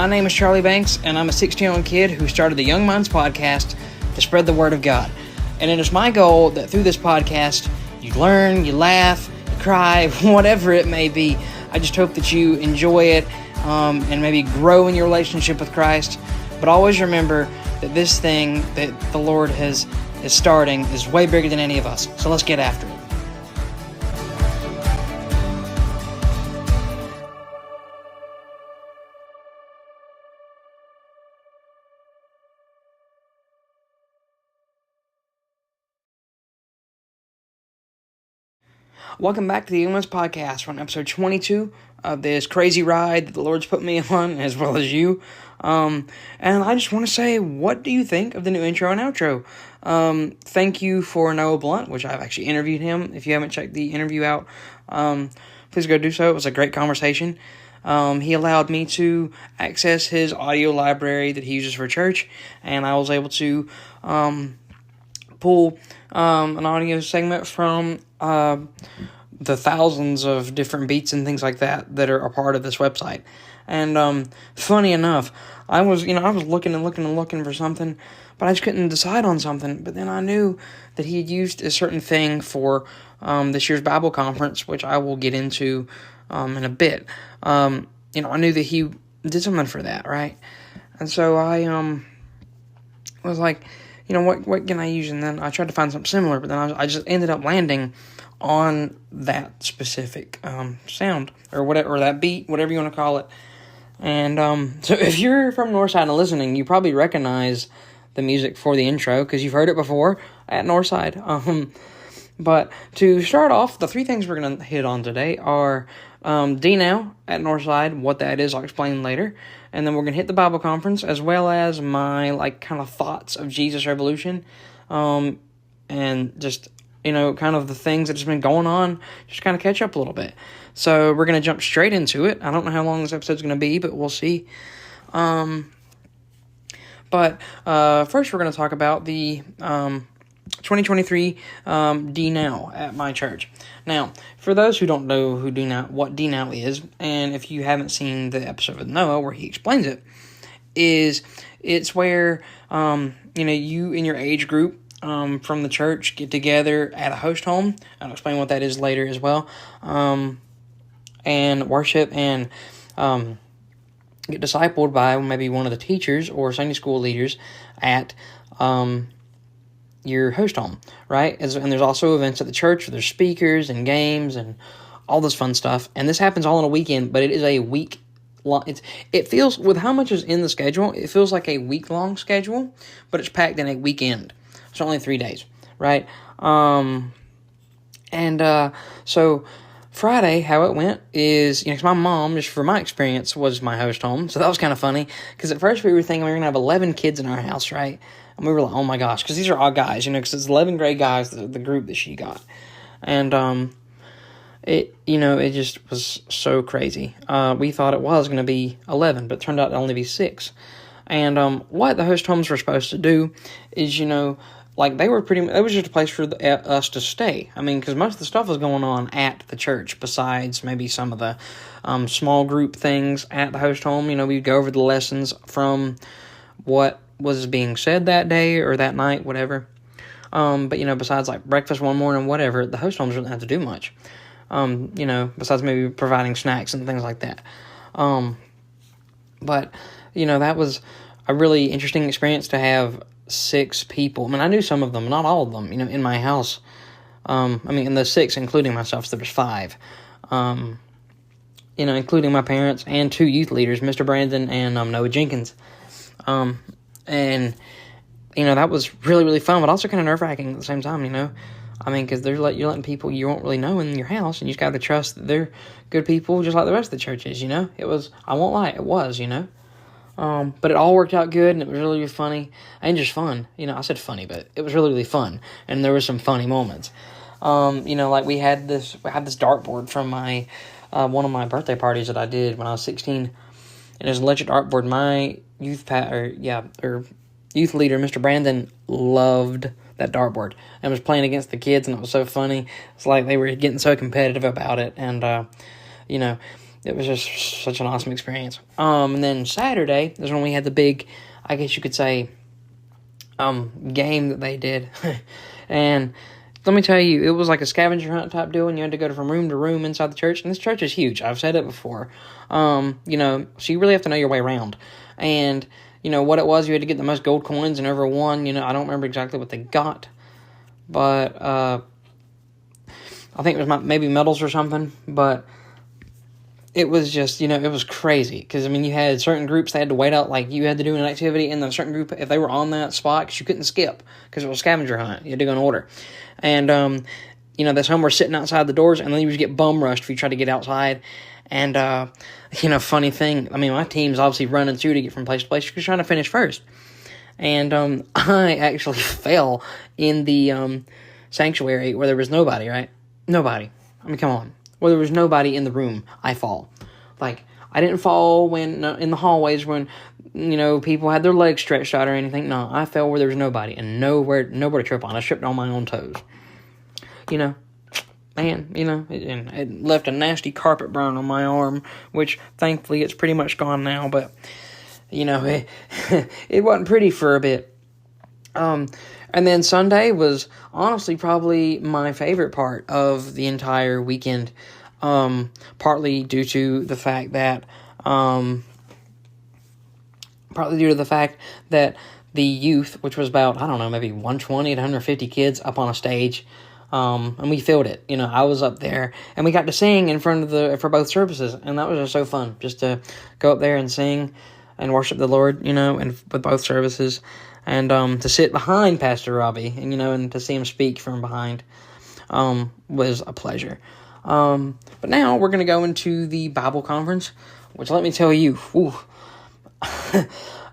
name is Charlie Banks, and I'm a 16-year-old kid who started the Young Minds podcast to spread the word of God. And it is my goal that through this podcast, you learn, you laugh, you cry, whatever it may be. I just hope that you enjoy it and maybe grow in your relationship with Christ. But always remember that this thing that the Lord is starting is way bigger than any of us. So let's get after it. Welcome back to the Young Minds podcast. We're on episode 22 of this crazy ride that the Lord's put me on, as well as you. And I just want to say, what do you think of the new intro and outro? Thank you for Noah Blunt, which I've actually interviewed him. If you haven't checked the interview out, please go do so. It was a great conversation. He allowed me to access his audio library that he uses for church, and I was able to pull an audio segment from the thousands of different beats and things like that are a part of this website. And funny enough, I was looking for something, but I just couldn't decide on something. But then I knew that he had used a certain thing for this year's Bible conference, which I will get into in a bit. I knew that he did something for that, right? And so I was like, what can I use? And then I tried to find something similar, but then I just ended up landing on that specific sound or whatever, or that beat, whatever you want to call it. And so if you're from Northside and listening, you probably recognize the music for the intro because you've heard it before at Northside. But to start off, the three things we're going to hit on today are D Now at Northside, what that is, I'll explain later. And then we're going to hit the Bible conference, as well as my kind of thoughts of Jesus Revolution, and just kind of the things that has been going on, just kind of catch up a little bit. So we're going to jump straight into it. I don't know how long this episode's going to be, but we'll see. But first we're going to talk about the 2023 D Now at my church. Now, for those who don't know what D Now is, and if you haven't seen the episode with Noah where he explains it, it's where you and your age group from the church get together at a host home. I'll explain what that is later as well. And worship and get discipled by maybe one of the teachers or Sunday school leaders at your host home, right? And there's also events at the church where there's speakers and games and all this fun stuff. And this happens all on a weekend, but it is a week long. It feels, with how much is in the schedule, it feels like a week-long schedule, but it's packed in a weekend. It's only 3 days, right? So Friday, how it went is, cause my mom, just for my experience, was my host home. So that was kind of funny, because at first we were thinking we were going to have 11 kids in our house, right? And we were like, oh my gosh, because these are all guys, because it's 11 grade guys, the group that she got. And it just was so crazy. We thought it was going to be 11, but it turned out to only be 6. And what the host homes were supposed to do is, it was just a place for us to stay. I mean, because most of the stuff was going on at the church, besides maybe some of the small group things at the host home. We'd go over the lessons from what was being said that day or that night, whatever. But, besides breakfast one morning, whatever, the host homes didn't have to do much. Besides maybe providing snacks and things like that. But, that was a really interesting experience to have 6 people. I mean, I knew some of them, not all of them, in my house. In the 6, including myself, so there was 5. Including my parents and 2 youth leaders, Mr. Brandon and Noah Jenkins. And that was really, really fun, but also kind of nerve-wracking at the same time, because you're letting people you don't really know in your house, and you just got to trust that they're good people, just like the rest of the churches, It was, I won't lie, it was, but it all worked out good, and it was really, really funny, and just fun. I said funny, but it was really, really fun, and there were some funny moments. We had this dartboard from my one of my birthday parties that I did when I was 16, and it was an electric dartboard. My youth leader, Mr. Brandon, loved that dartboard and was playing against the kids, and it was so funny. It's like they were getting so competitive about it, and it it was just such an awesome experience. And then Saturday is when we had the big, I guess you could say, game that they did. And let me tell you, it was like a scavenger hunt type deal, and you had to go from room to room inside the church. And this church is huge. I've said it before. So you really have to know your way around. And, what it was, you had to get the most gold coins, and over one, I don't remember exactly what they got. But, I think it was maybe medals or something. But it was just, it was crazy. Because, you had certain groups that had to wait out, like, you had to do an activity, and the certain group, if they were on that spot, because you couldn't skip, because it was a scavenger hunt. You had to go in order. And, some were sitting outside the doors, and then you would get bum rushed if you tried to get outside. And, funny thing, my team's obviously running through to get from place to place, because trying to finish first. And, I actually fell in the, sanctuary where there was nobody, right? Nobody. Come on. Where there was nobody in the room, I fall. Like, I didn't fall when in the hallways when, people had their legs stretched out or anything. No, I fell where there was nobody and nowhere to trip on. I tripped on my own toes. And it left a nasty carpet burn on my arm, which thankfully it's pretty much gone now, but, it wasn't pretty for a bit. And then Sunday was honestly probably my favorite part of the entire weekend, partly due to the fact that, the youth, which was about, maybe 120 to 150 kids up on a stage, and we filled it. I was up there, and we got to sing in front of for both services, and that was just so fun, just to go up there and sing and worship the Lord, and with both services. And to sit behind Pastor Robbie, and to see him speak from behind, was a pleasure. But now we're going to go into the Bible conference, which let me tell you,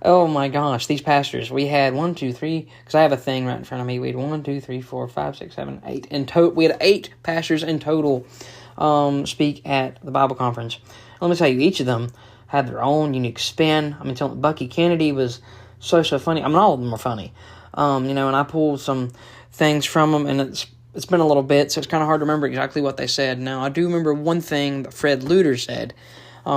oh my gosh, these pastors. We had 1, 2, 3, because I have a thing right in front of me. We had 1, 2, 3, 4, 5, 6, 7, 8 in total. We had 8 pastors in total speak at the Bible conference. Let me tell you, each of them had their own unique spin. Bucky Kennedy was so funny. all of them were funny. And I pulled some things from them, and it's been a little bit, so it's kind of hard to remember exactly what they said. Now, I do remember one thing that Fred Luter said.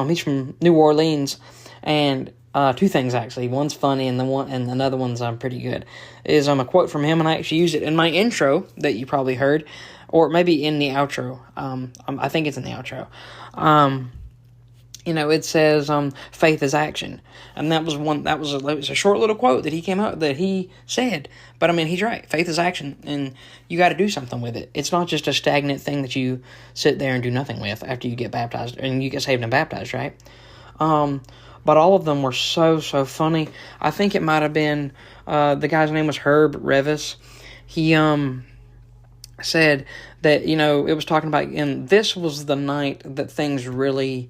He's from New Orleans, and 2 things actually. One's funny, and another one's pretty good. Is a quote from him, and I actually used it in my intro that you probably heard, or maybe in the outro. I think it's in the outro. It says, faith is action. And it was a short little quote that he said. But he's right. Faith is action, and you got to do something with it. It's not just a stagnant thing that you sit there and do nothing with after you get baptized, and you get saved and baptized, right? But all of them were so funny. I think it might have been, the guy's name was Herb Revis. He, said that, it was talking about, and this was the night that things really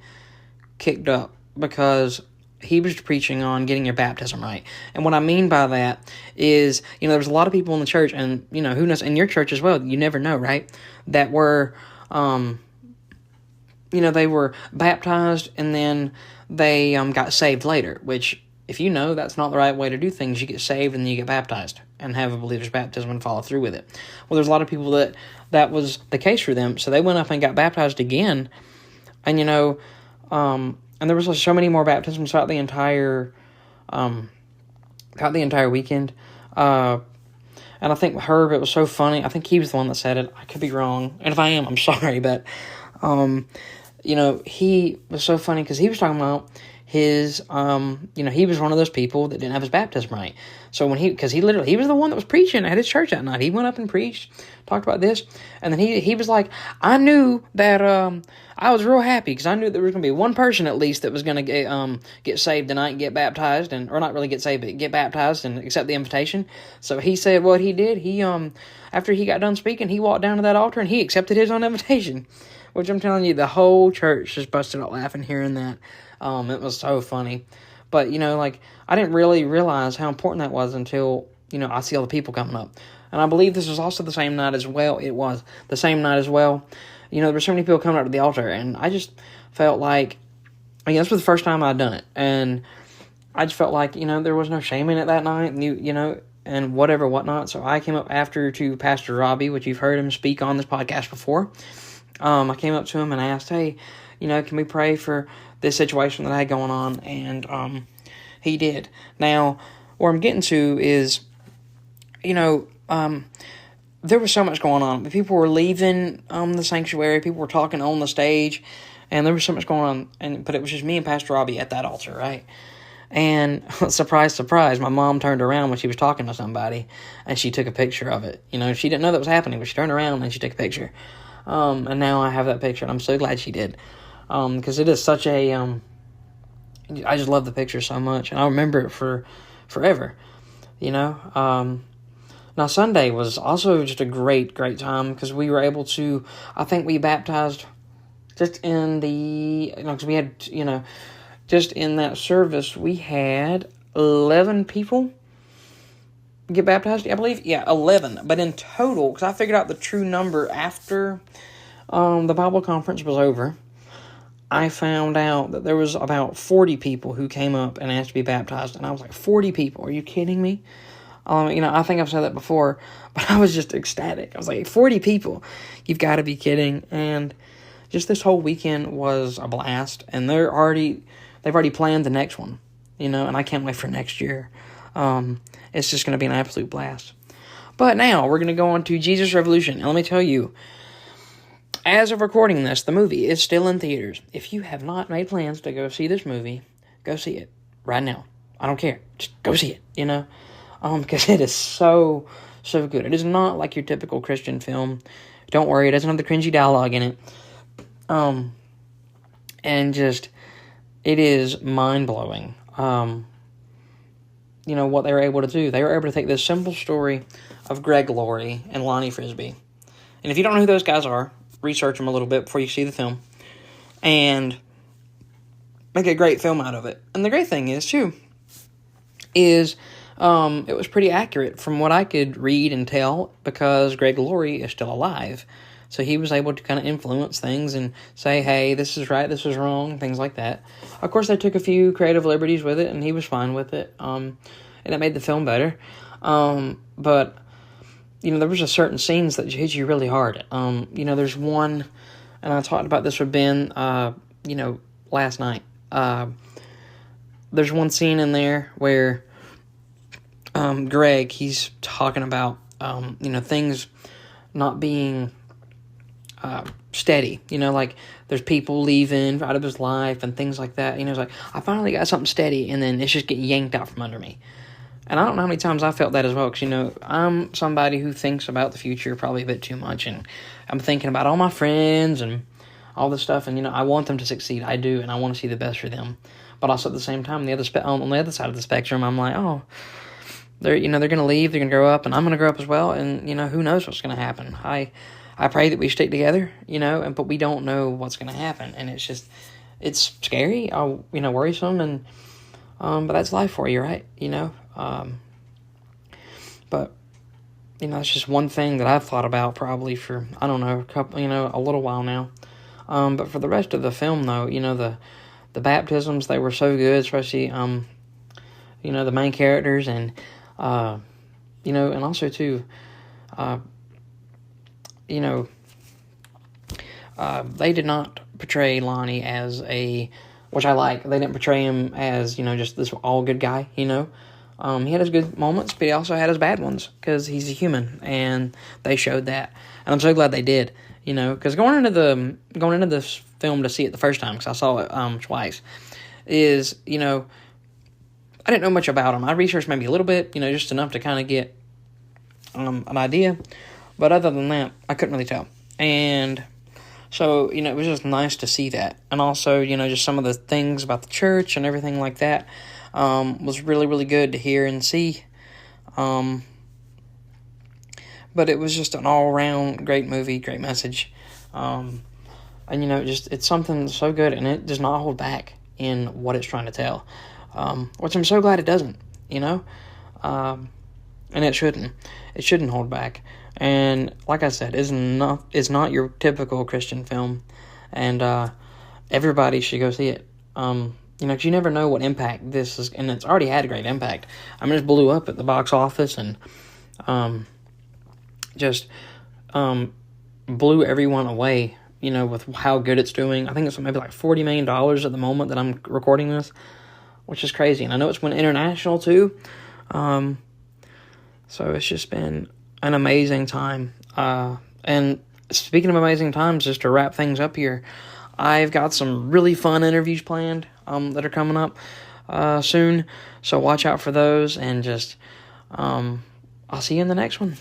kicked up, because he was preaching on getting your baptism right. And what I mean by that is, there was a lot of people in the church, and, who knows, in your church as well, you never know, right, that were, they were baptized, and then they got saved later, which, if that's not the right way to do things. You get saved, and then you get baptized, and have a believer's baptism and follow through with it. Well, there's a lot of people that was the case for them, so they went up and got baptized again, and, and there was so many more baptisms throughout the entire weekend. And I think Herb, it was so funny. I think he was the one that said it. I could be wrong, and if I am, I'm sorry. But he was so funny because he was talking about his, he was one of those people that didn't have his baptism right. So he was the one that was preaching at his church that night. He went up and preached, talked about this, and then he was like, I knew that, I was real happy because I knew there was going to be one person at least that was going to get saved tonight and get baptized, or not really get saved, but get baptized and accept the invitation. So he said what he did. He, after he got done speaking, he walked down to that altar and he accepted his own invitation, which I'm telling you, the whole church just busted out laughing hearing that. It was so funny. But, I didn't really realize how important that was until, I see all the people coming up. And I believe this was also the same night as well. It was the same night as well. There were so many people coming up to the altar, and I just felt like, this was the first time I'd done it. And I just felt like, there was no shame in it that night, and and whatnot. So I came up after to Pastor Robbie, which you've heard him speak on this podcast before. I came up to him and asked, hey, can we pray for this situation that I had going on? And he did. Now, where I'm getting to is, there was so much going on. People were leaving the sanctuary. People were talking on the stage. And there was so much going on. But it was just me and Pastor Robbie at that altar, right? And surprise, surprise, my mom turned around when she was talking to somebody, and she took a picture of it. She didn't know that was happening, but she turned around and she took a picture. And now I have that picture, and I'm so glad she did. Because it is such a, I just love the picture so much, and I'll remember it for forever, Now, Sunday was also just a great, great time, because we were able to, I think we baptized just in the, because we had, just in that service, we had 11 people get baptized, I believe. Yeah, 11. But in total, because I figured out the true number after the Bible conference was over, I found out that there was about 40 people who came up and asked to be baptized. And I was like, 40 people? Are you kidding me? I think I've said that before, but I was just ecstatic. I was like, 40 people? You've got to be kidding. And just this whole weekend was a blast. And they've already planned the next one, and I can't wait for next year. It's just going to be an absolute blast. But now, we're going to go on to Jesus Revolution. And let me tell you, as of recording this, the movie is still in theaters. If you have not made plans to go see this movie, go see it right now. I don't care. Just go see it, because it is so, so good. It is not like your typical Christian film. Don't worry, it doesn't have the cringy dialogue in it. And just, it is mind-blowing, what they were able to do. They were able to take this simple story of Greg Laurie and Lonnie Frisbee. And if you don't know who those guys are, research them a little bit before you see the film. And make a great film out of it. And the great thing is, too, it was pretty accurate from what I could read and tell, because Greg Laurie is still alive. So he was able to kind of influence things and say, hey, this is right, this is wrong, things like that. Of course, they took a few creative liberties with it, and he was fine with it. And it made the film better. But, there was a certain scenes that hit you really hard. There's one, and I talked about this with Ben, last night. There's one scene in there where Greg, he's talking about, things not being steady, like there's people leaving out of his life and things like that. It's like, I finally got something steady, and then it's just getting yanked out from under me. And I don't know how many times I felt that as well, because, I'm somebody who thinks about the future probably a bit too much, and I'm thinking about all my friends and all this stuff, and, I want them to succeed. I do, and I want to see the best for them. But also at the same time, on the other side of the spectrum, I'm like, oh, they're going to leave, they're going to grow up, and I'm going to grow up as well, and, who knows what's going to happen. I pray that we stick together, but we don't know what's going to happen, and it's scary, worrisome, and, but that's life for you, right, but, it's just one thing that I've thought about probably for, I don't know, a little while now, but for the rest of the film, though, the baptisms, they were so good, especially, the main characters, and, and also, too, they did not portray Lonnie as which I like. They didn't portray him as, just this all good guy, He had his good moments, but he also had his bad ones, because he's a human, and they showed that. And I'm so glad they did, because going into this film to see it the first time, because I saw it twice, is, I didn't know much about him. I researched maybe a little bit, just enough to kind of get an idea. But other than that, I couldn't really tell. And so, it was just nice to see that. And also, just some of the things about the church and everything like that was really, really good to hear and see. But it was just an all-around great movie, great message. And, it's something so good, and it does not hold back in what it's trying to tell. Which I'm so glad it doesn't, and it shouldn't. It shouldn't hold back. And like I said, it's not your typical Christian film, and everybody should go see it. 'Cause you never know what impact this is, and it's already had a great impact. I mean, it blew up at the box office, and blew everyone away with how good it's doing. I think it's maybe like $40 million at the moment that I'm recording this, which is crazy. And I know it's went international too. So it's just been an amazing time. And speaking of amazing times, just to wrap things up here, I've got some really fun interviews planned that are coming up soon. So watch out for those, and just I'll see you in the next one.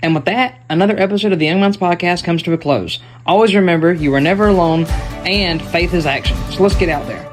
And with that, another episode of the Young Minds Podcast comes to a close. Always remember, you are never alone, and faith is action. So let's get out there.